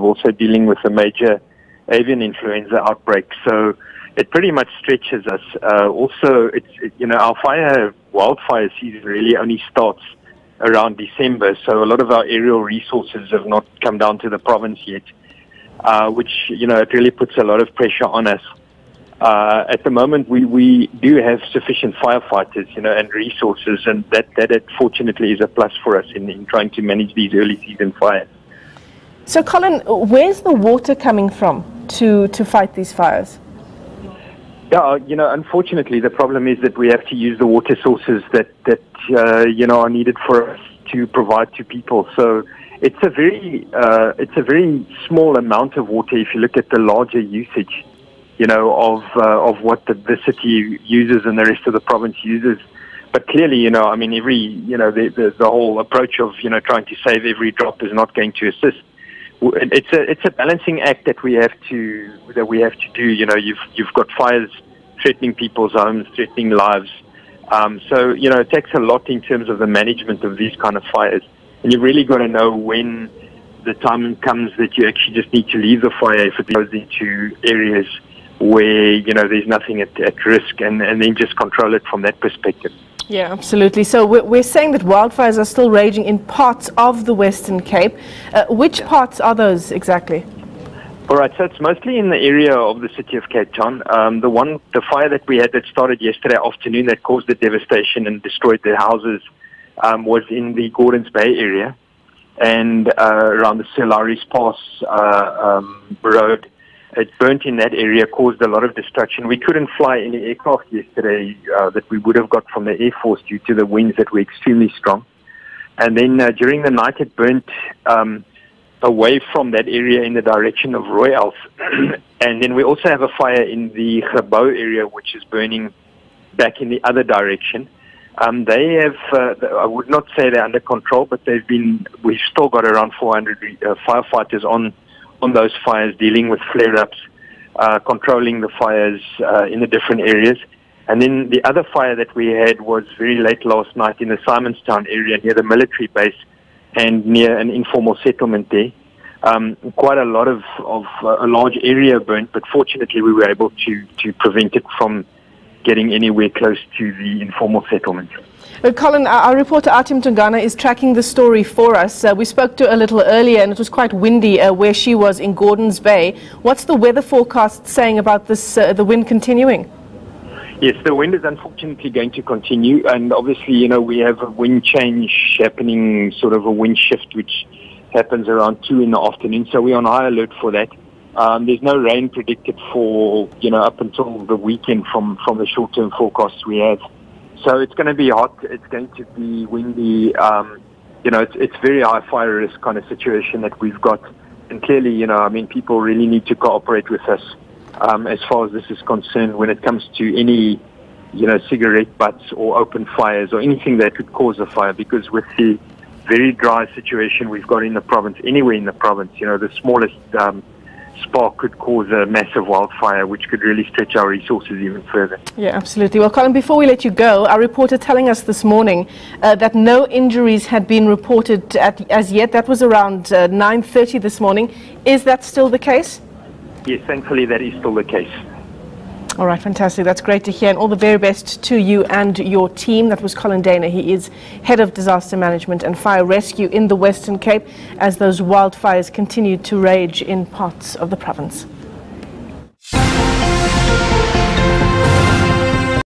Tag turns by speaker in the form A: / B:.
A: also dealing with a major avian influenza outbreak. So it pretty much stretches us. Also, our wildfire season really only starts around December. So a lot of our aerial resources have not come down to the province yet, which, it really puts a lot of pressure on us. At the moment, we do have sufficient firefighters, and resources, and that fortunately is a plus for us in trying to manage these early season fires.
B: So, Colin, where's the water coming from to fight these fires?
A: Yeah, unfortunately, the problem is that we have to use the water sources that are needed for us to provide to people. So it's a very small amount of water if you look at the larger usage, of what the city uses and the rest of the province uses. But clearly, the whole approach of, trying to save every drop is not going to assist. It's a balancing act that we have to do. You've got fires threatening people's homes, threatening lives. So it takes a lot in terms of the management of these kind of fires, and you've really got to know when the time comes that you actually just need to leave the fire if it goes into areas where there's nothing at risk, and then just control it from that perspective.
B: Yeah, absolutely. So we're saying that wildfires are still raging in parts of the Western Cape. Which parts are those exactly?
A: All right, so it's mostly in the area of the city of Cape Town. The fire that we had that started yesterday afternoon that caused the devastation and destroyed their houses was in the Gordons Bay area and around the Sir Lowry's Pass road. It burnt in that area, caused a lot of destruction. We couldn't fly any aircraft yesterday that we would have got from the Air Force due to the winds that were extremely strong. And then during the night it burnt away from that area in the direction of Royals. And then we also have a fire in the Gebou area which is burning back in the other direction. They have, I would not say they're under control, but we've still got around 400 firefighters on those fires, dealing with flare-ups, controlling the fires in the different areas. And then the other fire that we had was very late last night in the Simonstown area near the military base and near an informal settlement there. Quite a lot of a large area burnt, but fortunately we were able to prevent it from getting anywhere close to the informal settlement.
B: Colin, our reporter Artem Tungana is tracking the story for us. We spoke to her a little earlier and it was quite windy where she was in Gordons Bay. What's the weather forecast saying about this, the wind continuing?
A: Yes, the wind is unfortunately going to continue, and obviously, we have a wind change happening, sort of a wind shift which happens around 2 in the afternoon, so we're on high alert for that. There's no rain predicted for, up until the weekend from the short-term forecasts we have. So it's going to be hot, it's going to be windy, it's very high fire risk kind of situation that we've got. And clearly, people really need to cooperate with us as far as this is concerned when it comes to any, cigarette butts or open fires or anything that could cause a fire, because with the very dry situation we've got in the province, anywhere in the province, the smallest spark could cause a massive wildfire, which could really stretch our resources even further.
B: Yeah, absolutely. Well, Colin, before we let you go, our reporter telling us this morning that no injuries had been reported as yet. That was around 9:30 this morning. Is that still the case?
A: Yes, thankfully that is still the case.
B: All right, fantastic. That's great to hear, and all the very best to you and your team. That was Colin Dana. He is Head of Disaster Management and Fire Rescue in the Western Cape as those wildfires continue to rage in parts of the province.